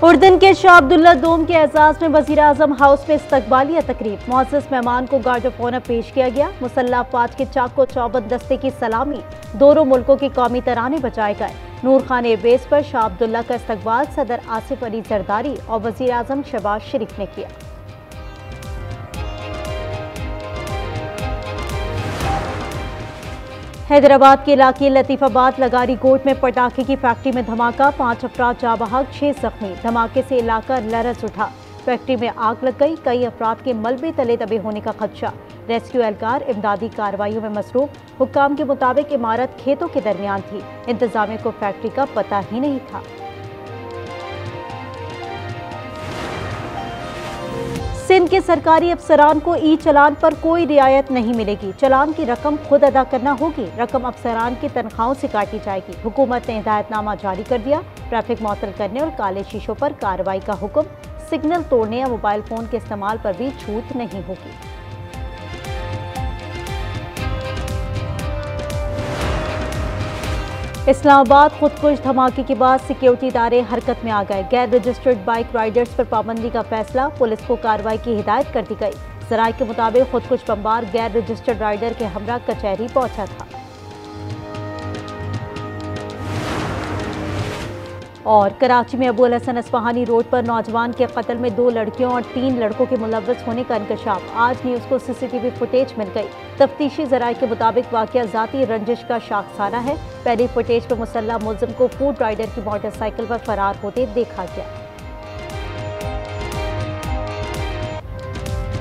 उर्दन के शाह अब्दुल्ला दोम के एजाज में वजीर आजम हाउस में इस्तकबालिया तकरीब। मुअज़्ज़ज़ मेहमान को गार्ड ऑफ ऑनर पेश किया गया। मुसल्लह अफवाज के चाको चौबंद दस्ते की सलामी, दोनों मुल्कों के कौमी तराने बजाए गए। नूर खान एयरबेस पर शाह अब्दुल्ला का इस्तकबाल सदर आसिफ अली जरदारी और वजीर आजम शहबाज शरीफ ने किया। हैदराबाद के इलाके लतीफाबाद लगारी कोट में पटाखे की फैक्ट्री में धमाका, 5 अफराद जाँ बहक, 6 जख्मी। धमाके से इलाका लरज उठा। फैक्ट्री में आग लग गई, कई अफराद के मलबे तले दबे होने का खदशा। रेस्क्यू एहलकार इमदादी कार्रवाइयों में मसरूफ। हुक्काम के मुताबिक इमारत खेतों के दरमियान थी। इंतजामिया को फैक्ट्री का पता ही नहीं था। सिंध के सरकारी अफसरान को ई चलान पर कोई रियायत नहीं मिलेगी। चलान की रकम खुद अदा करना होगी। रकम अफसरान की तनख्वाहों से काटी जाएगी। हुकूमत ने हिदायतनामा जारी कर दिया। ट्रैफिक मुअत्तल करने और काले शीशों पर कार्रवाई का हुक्म। सिग्नल तोड़ने या मोबाइल फोन के इस्तेमाल पर भी छूट नहीं होगी। इस्लामाबाद खुदकुश धमाके के बाद सिक्योरिटी इदारे हरकत में आ गए। गैर रजिस्टर्ड बाइक राइडर्स पर पाबंदी का फैसला, पुलिस को कार्रवाई की हिदायत कर दी गई। जराये के मुताबिक खुदकुश बमबार गैर रजिस्टर्ड राइडर के हमरा कचहरी पहुंचा था। और कराची में अबू अल हसन अस्फहानी रोड पर नौजवान के कत्ल में 2 लड़कियों और 3 लड़कों के मुलव्वस होने का इंकशाफ। आज न्यूज़ को सीसीटीवी फुटेज मिल गई। तफ्तीशी जराये के मुताबिक वाकया जाती रंजिश का शाखसाना है। पहली फुटेज पर मुसल्लह मुल्जिम को फूड राइडर की मोटरसाइकिल पर फरार होते देखा गया।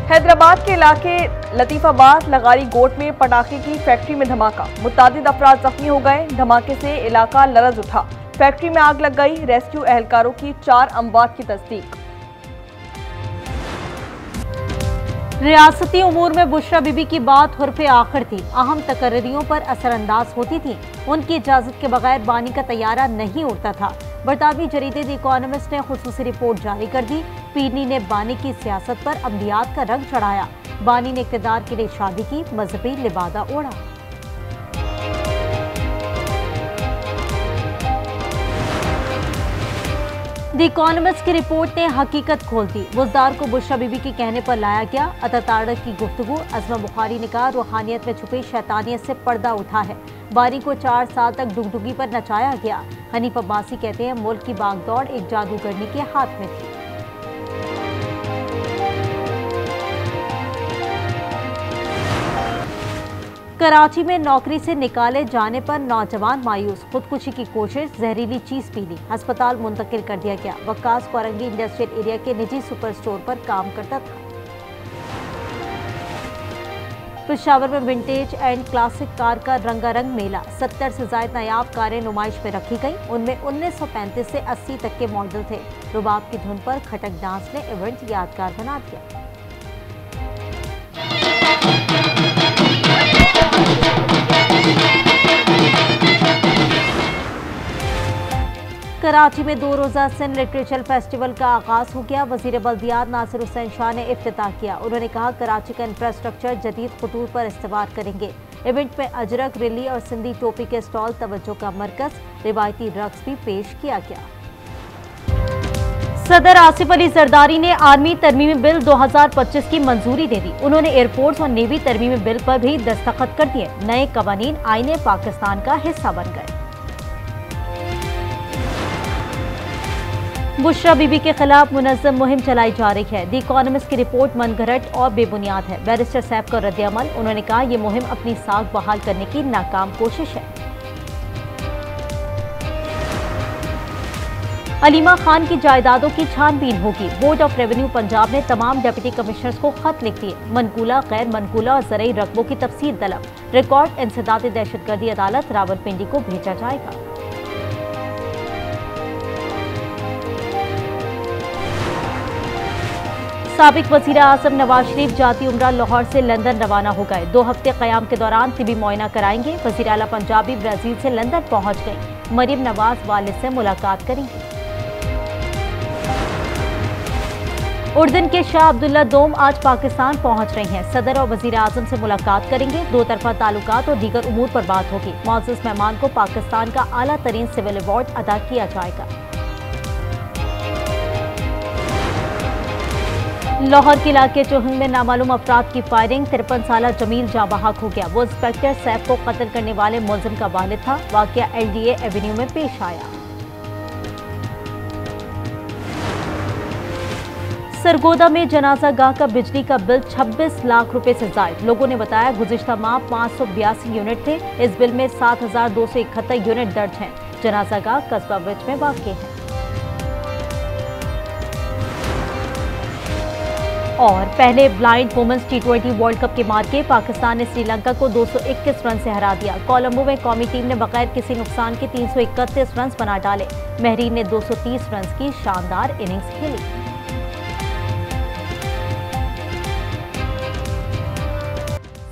हैदराबाद के इलाके लतीफाबाद लगारी गोट में पटाखे की फैक्ट्री में धमाका, मुतादिद अफराद जख्मी हो गए। धमाके से इलाका लरज उठा। फैक्ट्री में आग लग गई। रेस्क्यू एहलकारों की 4 अमवात की तस्दीक। रियासती उमूर में बुशरा बीबी की बात हुर्फ़े आखिर थी। अहम तकर्रियों पर असरअंदाज होती थी। उनकी इजाजत के बगैर बानी का तैयारा नहीं उड़ता था। बरतानवी जरीदे द इकोनॉमिस्ट ने खुसूसी रिपोर्ट जारी कर दी। पीरनी ने बानी की सियासत पर अमलियात का रंग चढ़ाया। बानी ने इक़्तिदार के लिए शादी की, मजहबी लिबादा ओढ़ा। द इकोनॉमिस्ट की रिपोर्ट ने हकीकत खोल दी। बुज़दार को बुशरा बीबी के कहने पर लाया गया। अतातारक की गुफ्तगू। अज़मा बुखारी ने कहा, रूहानियत में छुपी शैतानियत से पर्दा उठा है। बारी को 4 साल तक डुगडुगी पर नचाया गया। हनीफ अब्बासी कहते हैं, मुल्क की बागदौड़ एक जादूगरनी के हाथ में थी। कराची में नौकरी से निकाले जाने पर नौजवान मायूस, खुदकुशी की कोशिश, जहरीली चीज पी ली, अस्पताल मुंतकिल कर दिया गया। वक्कास कोरंगी इंडस्ट्रियल एरिया के निजी सुपर स्टोर पर काम करता था। पेशावर में विंटेज एंड क्लासिक कार का रंगारंग मेला, 70 से ज्यादा नायाब कारें नुमाइश में रखी गई। उनमें 1935 से 80 तक के मॉडल थे। रुबाब की धुन पर खटक डांस ने इवेंट यादगार बना दिया। कराची में 2 रोज़ा सिंध लिटरेचर फेस्टिवल का आगाज हो गया। वजीर बल्दियात नासिर हुसैन शाह ने इफ्तिताह किया। उन्होंने कहा, कराची का इंफ्रास्ट्रक्चर जदीद खतूत पर इस्तेमाल करेंगे। इवेंट में अजरक रैली और सिंधी टोपी के स्टॉल तवज्जो का मरकज, रिवायती रक्स भी पेश किया गया। सदर आसिफ अली जरदारी ने आर्मी तरमीमी बिल 2025 की मंजूरी दे दी। उन्होंने एयरफोर्स और नेवी तरमीमी बिल पर भी दस्तखत कर दिए। नए कवानीन आईने पाकिस्तान का हिस्सा बन गए। बुशरा बीबी के खिलाफ मुनज़्ज़म मुहिम चलाई जा रही है। द इकोनॉमिस्ट की रिपोर्ट मनगढ़ंत और बेबुनियाद है। बैरिस्टर सैफ का रद्द-ए-अमल। उन्होंने कहा, यह मुहिम अपनी साख बहाल करने की नाकाम कोशिश है। अलीमा खान की जायदादों की छानबीन होगी। बोर्ड ऑफ रेवेन्यू पंजाब ने तमाम डिप्टी कमिश्नर्स को खत लिख दिए। मनकूला, गैर मनकूला और ज़रई रकबों की तफसील तलब। रिकॉर्ड इंसदाद दहशतगर्दी अदालत रावलपिंडी को भेजा जाएगा। साबिक वज़ीर आज़म नवाज शरीफ जाती उम्रा लाहौर से लंदन रवाना हो गए। 2 हफ्ते क़याम के दौरान तिबी मुआयना कराएंगे। वज़ीर आला पंजाबी ब्राज़ील से लंदन पहुंच गई। मरियम नवाज वालिद से मुलाकात करेंगी। उर्दन के शाह अब्दुल्ला दोम आज पाकिस्तान पहुंच रहे हैं। सदर और वज़ीर आज़म से मुलाकात करेंगे। 2 तरफ़ा ताल्लुकात और दीगर उमूर पर बात होगी। मुअज़्ज़ज़ मेहमान को पाकिस्तान का आला तरीन सिविल अवार्ड अदा किया जाएगा। लाहौर के इलाके चोहंग में नामालूम अफराद की फायरिंग। 53 साला जमील जाँ बहक हो गया। वो इंस्पेक्टर सैफ को कत्ल करने वाले मुलजिम का वालिद था। वाकया LDA एवेन्यू में पेश आया। सरगोदा में जनाजा गाह का बिजली का बिल 26 लाख रुपए से जायद। लोगों ने बताया गुज़िश्ता माह 582 यूनिट थे। इस बिल में 7,271 यूनिट दर्ज हैं। जनाजा गाह कस्बा विच में वाक़ है। और पहले blind women's T20 world cup के मार्के पाकिस्तान ने श्रीलंका को 221 रन से हरा दिया। कोलंबो में कौमी टीम ने बगैर किसी नुकसान के 331 रन बना डाले। महरीन ने 230 रन की शानदार इनिंग्स खेली।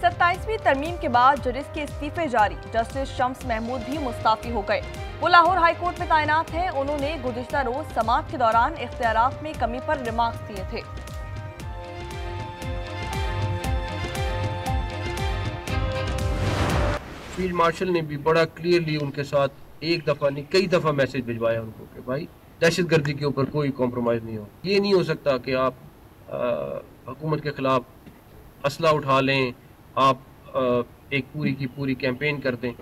सत्ताईसवीं तरमीम के बाद जजेस के इस्तीफे जारी। जस्टिस शम्स महमूद भी मुस्ताफी हो गए। वो लाहौर हाई कोर्ट में तैनात हैं। उन्होंने गुज़िश्ता रोज समाअत के दौरान इख्तियारात में कमी पर रिमार्क्स दिए थे। फील्ड मार्शल ने भी बड़ा क्लियरली उनके साथ एक दफ़ा नहीं कई दफ़ा मैसेज भिजवाया उनको कि भाई दहशतगर्दी के ऊपर कोई कॉम्प्रोमाइज़ नहीं हो। ये नहीं हो सकता कि आप हुकूमत के खिलाफ असला उठा लें, आप एक पूरी की पूरी कैंपेन कर दें।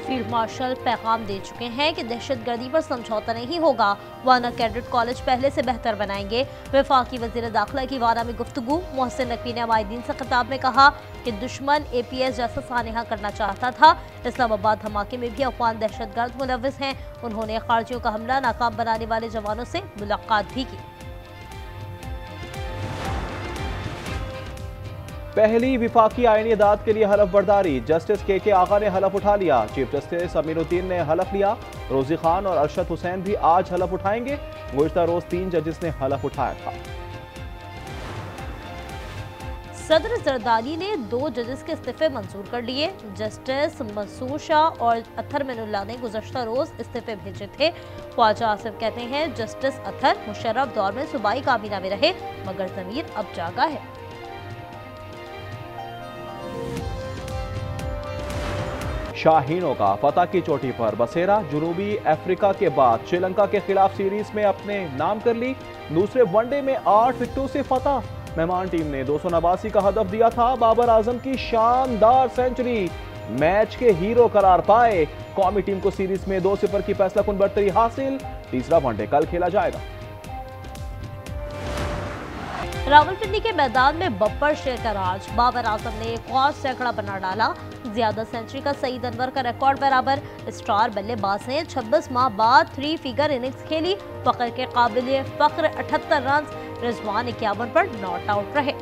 फील्ड मार्शल पैगाम दे चुके हैं कि दहशतगर्दी पर समझौता नहीं होगा। वाना कैडेट कॉलेज पहले से बेहतर बनाएंगे। वफाकी वज़ीर दाखिला की वाना में गुफ्तगू। मोहसिन नकवी ने अमायदीन से खिताब में कहा कि दुश्मन APS जैसा सानहा करना चाहता था। इस्लामाबाद धमाके में भी अफवान दहशतगर्द मुलव्विस हैं। उन्होंने खारजियों का हमला नाकाम बनाने वाले जवानों से मुलाकात भी की। पहली विफाकी आईनी अदालत के लिए हलफ बर्दारी। जस्टिस KK आगा ने हलफ उठा लिया। चीफ जस्टिस अमीरुद्दीन ने हलफ लिया। रोजी खान और अरशद हुसैन भी आज हलफ उठाएंगे। गुज़िश्ता रोज 3 जजेस ने हलफ उठाया था। सदर जरदारी ने 2 जजेस के इस्तीफे मंजूर कर लिए। जस्टिस मंसूर शाह और अत्थर मिनुल्लाह ने गुज़श्ता रोज इस्तीफे भेजे थे। ख्वाजा आसिफ कहते हैं जस्टिस अत्थर मुशर्रफ दौर में सूबाई काबीना में रहे मगर ज़मीर अब जागा है। शाहीनों का फतह की चोटी पर बसेरा। जनूबी अफ्रीका के बाद श्रीलंका के खिलाफ सीरीज में अपने नाम कर ली। दूसरे वनडे में 8 विकेटों से फतह। मेहमान टीम ने 289 का हदफ दिया था। बाबर आजम की शानदार सेंचुरी मैच के हीरो करार पाए। कौमी टीम को सीरीज में 2-0 की फैसलाकुन बढ़तरी हासिल। तीसरा वनडे कल खेला जाएगा। रावलपिंडी के मैदान में बब्बर शेर का राज। बाबर आजम ने एक और सैकड़ा बना डाला। ज्यादा सेंचुरी का सईद अनवर का रिकॉर्ड बराबर। स्टार बल्लेबाज ने 26 माह बाद 3 फिगर इनिंग्स खेली। फख्र के काबिल फख्र 78 रन। रिजवान 51 पर नॉट आउट रहे।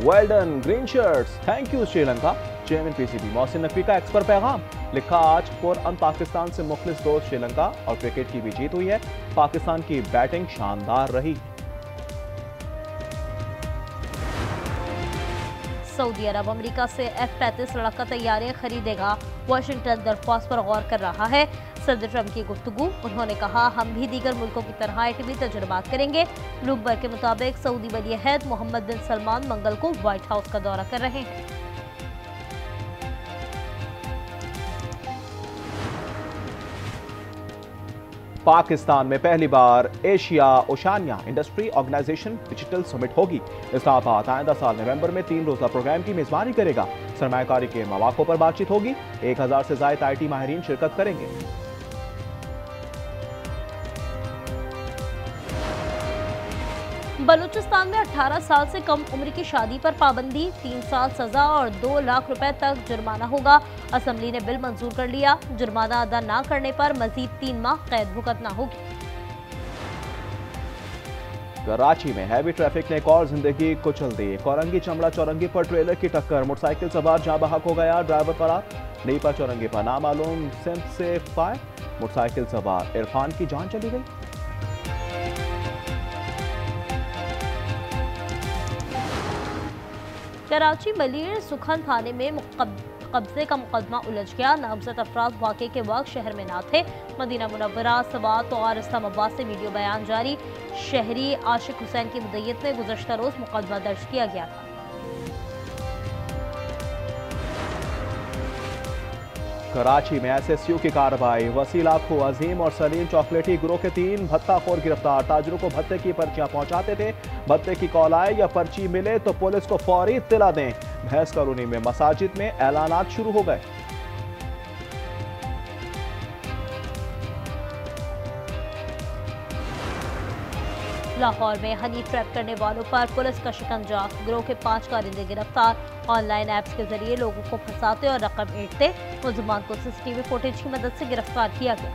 Well done green shirts, thank you Sri Lanka. Chairman PCB Mohsin Naqvi का एक्स पर पैगाम। लिखा आज पुरअमन पाकिस्तान से मुखलिस दोस्त श्रीलंका और क्रिकेट की भी जीत हुई है। पाकिस्तान की बैटिंग शानदार रही। सऊदी अरब अमेरिका से F-35 लड़ाका तैयारियां खरीदेगा। वाशिंगटन दरख्वास्त पर गौर कर रहा है। सदर ट्रंप की गुफ्तगू। उन्होंने कहा हम भी दीगर मुल्कों की तरह एटमी तजुर्बात करेंगे। ब्लूमबर्ग के मुताबिक सऊदी वली अहद मोहम्मद बिन सलमान मंगल को व्हाइट हाउस का दौरा कर रहे हैं। पाकिस्तान में पहली बार Asia Oceania industry organisation digital summit होगी। इस्लामाबाद आइंदा साल नवंबर में 3 रोजा प्रोग्राम की मेजबानी करेगा। सरमायाकारी के मौक़ों पर बातचीत होगी। 1000 से ज़ायद IT माहिरीन शिरकत करेंगे। बलूचिस्तान में 18 साल से कम उम्र की शादी पर पाबंदी। 3 साल सजा और 2 लाख रुपए तक जुर्माना होगा। असेंबली ने बिल मंजूर कर लिया। जुर्माना अदा न करने पर मजीद 3 माह कैद भुगतना होगी। कराची में हैवी ट्रैफिक ने एक और जिंदगी कुचल दी। कोरंगी चमड़ा चौरंगी पर ट्रेलर की टक्कर। मोटरसाइकिल सवार जाँ बहक हो गया। ड्राइवर फरार। नीपा चौरंगी पर नामालूम सिंध से फायर। मोटरसाइकिल सवार इरफान की जान चली गई। कराची मलिर सुखन थाने में कब्जे का मुकदमा उलझ गया। नामजद अफराद वाक़े के वक्त शहर में न थे। मदीना मुनव्वरा, सवात और इस्लामाबाद से वीडियो बयान जारी। शहरी आशिक हुसैन की मुद्दत में गुज़श्ता रोज मुकदमा दर्ज किया गया था। कराची में SSU की कार्रवाई, वसील आखू, अजीम और सलीम चॉकलेटी ग्रोह के 3 भत्ताखोर गिरफ्तार। ताजरों को भत्ते की पर्चियां पहुंचाते थे। भत्ते की कॉल आए या पर्ची मिले तो पुलिस को फौरी इत्तला दें। भैंस कॉलोनी में मसाजिद में ऐलानात शुरू हो गए। लाहौर में हनी ट्रैप करने वालों पर पुलिस का शिकंजा, गिरोह के 5 कारिंदे गिरफ्तार। ऑनलाइन ऐप्स के जरिए लोगों को फंसाते और रकम ऐंठते मुलजमान को CCTV फुटेज की मदद से गिरफ्तार किया गया।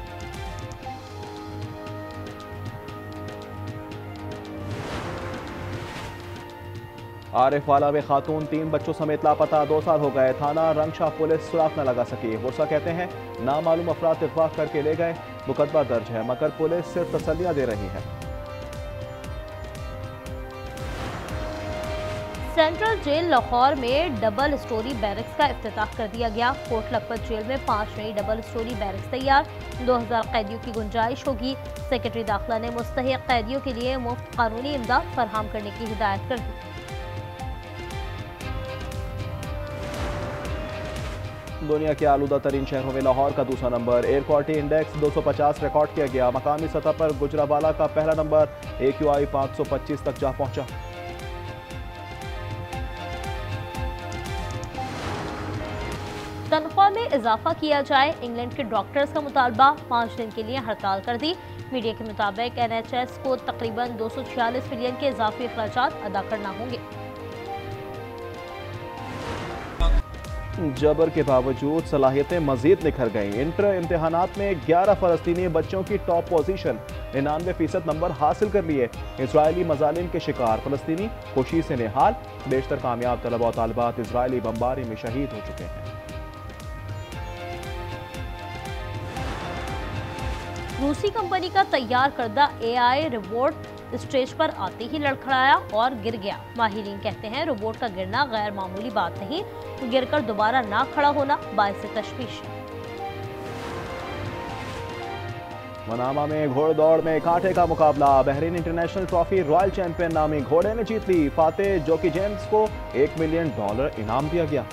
आरिफ वाला में खातून 3 बच्चों समेत लापता, 2 साल हो गए। थाना रंगशाह पुलिस सुराख न लगा सकी। बुरसा कहते हैं नामालूम अफराद अगवा करके ले गए। मुकदमा दर्ज है मगर पुलिस सिर्फ तसल्लियां दे रही है। सेंट्रल जेल लाहौर में डबल स्टोरी बैरक्स का इफ्तिताह कर दिया गया। कोट लखपत जेल में 5 नई डबल स्टोरी बैरक्स तैयार, 2000 कैदियों की गुंजाइश होगी। सेक्रेटरी दाखिला ने मुस्तहिक कैदियों के लिए मुफ्त कानूनी इमदाद फराहम करने की हिदायत कर दी। दुनिया के आलूदा तरीन शहरों में लाहौर का दूसरा number. Air quality index 250 record किया गया। मकामी सतह पर गुजरावाला का पहला नंबर। AQI 525 तक जा पहुंचा। तनख्वाह में इजाफा किया जाए, इंग्लैंड के डॉक्टर्स का मुतालबा। 5 दिन के लिए हड़ताल कर दी। मीडिया के मुताबिक NHS को तकरीबन 246 मिलियन के इजाफी अखराजात अदा करना होंगे। जबर के बावजूद सलाहियतें मजीद निखर गईं। इंटर इम्तिहानात में 11 फ़लस्तीनी बच्चों की टॉप पोजीशन, 99% नंबर हासिल कर लिए। इजरायली मजालिम के शिकार फ़लस्तीनी खुशी से निहाल। बेशतर कामयाब तलबा और तालिबात इजरायली बमबारी में शहीद हो चुके हैं। रूसी कंपनी का तैयार करदा AI रोबोट स्टेज पर आते ही लड़खड़ाया और गिर गया। माहिरीन कहते हैं रोबोट का गिरना गैर मामूली बात नहीं, गिरकर दोबारा ना खड़ा होना बाइस तशवीश। मनामा में घोड़दौड़ में कांटे का मुकाबला। Bahrain international trophy royal champion नामी घोड़े ने जीत ली। फातेह जोकी जेम्स को $1 मिलियन इनाम दिया गया।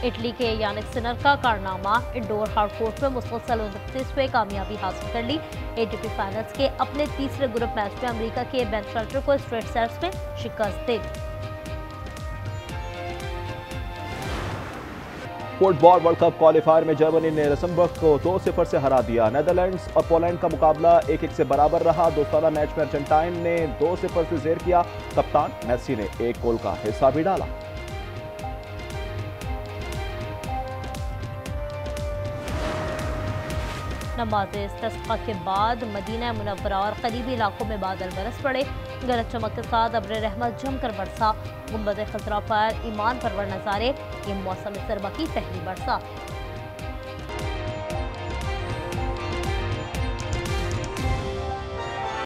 इटली के यानिक सिनर का कारनामा, इंडोर हार्डकोर्ट में मुसलसल 29वें कामयाबी हासिल कर ली। ATP फाइनल्स के अपने तीसरे ग्रुप मैच में अमेरिका के बेन शर्टर को स्ट्रेट सेट्स में शिकस्त दे दी। फुटबॉल वर्ल्ड कप क्वालिफायर में जर्मनी ने लक्समबर्ग को 2-0 से हरा दिया। नेदरलैंड्स और पोलैंड का मुकाबला 1-1 से बराबर रहा। दोस्ताना मैच में अर्जेंटाइन ने 2-0 से जेर किया। कप्तान मेसी ने 1 गोल का हिस्सा भी डाला। नमाज इस्तिस्का के बाद मदीना मुनव्वरा और करीबी इलाकों में बादल बरस पड़े। गरज चमक के साथ अब्र रहमत जमकर बरसा। गुंबद खजरा पर ईमान परवर नज़ारे, ये मौसम सरमा की पहली बरसात।